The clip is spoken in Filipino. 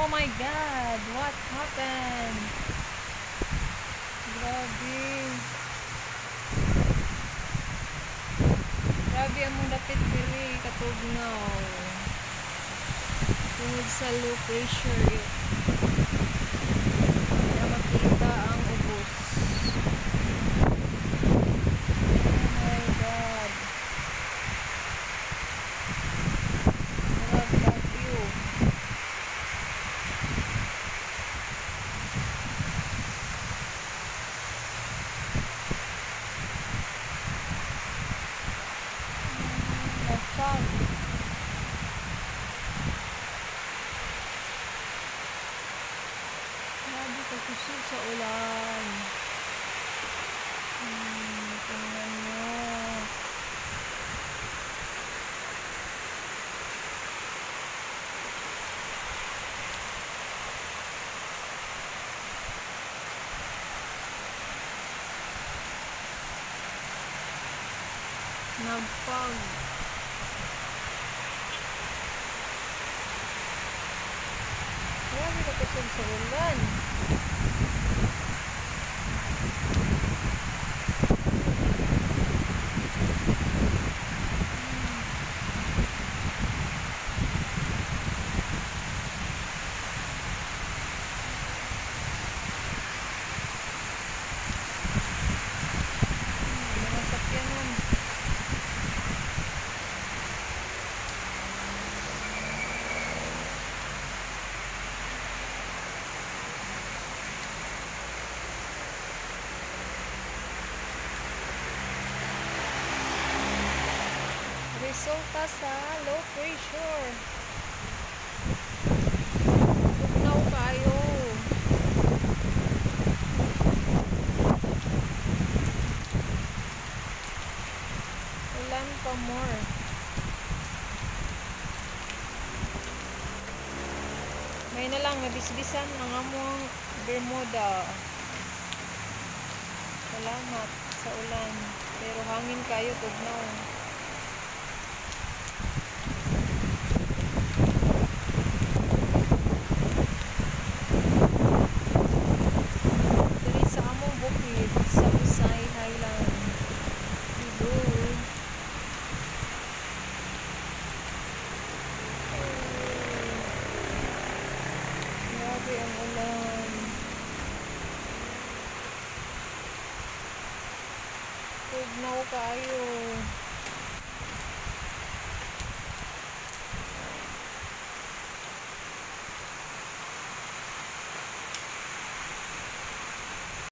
Oh my God! What happened? Grabe. Grabe among dapit diri katugnaw. Tungod sa low pressure yun. Kaya makita ang ubos. Oh my God. Grabe ang view. Nagfog. Grabe pagkusog sa ulan. Tingnan nyo. Nagfog. Grabe pagkusog sa ulan. Mga sakyanan. Resulta sa low pressure. Tugnaw kayo. Ulan pa more. May na lang nabisbisan ang among Bermuda. Salamat sa ulan. Pero hangin kayo tugnaw. Diri sa among bukid sa Busay Highland. Cebu. Grabe ang ulan. Tugnaw kayo.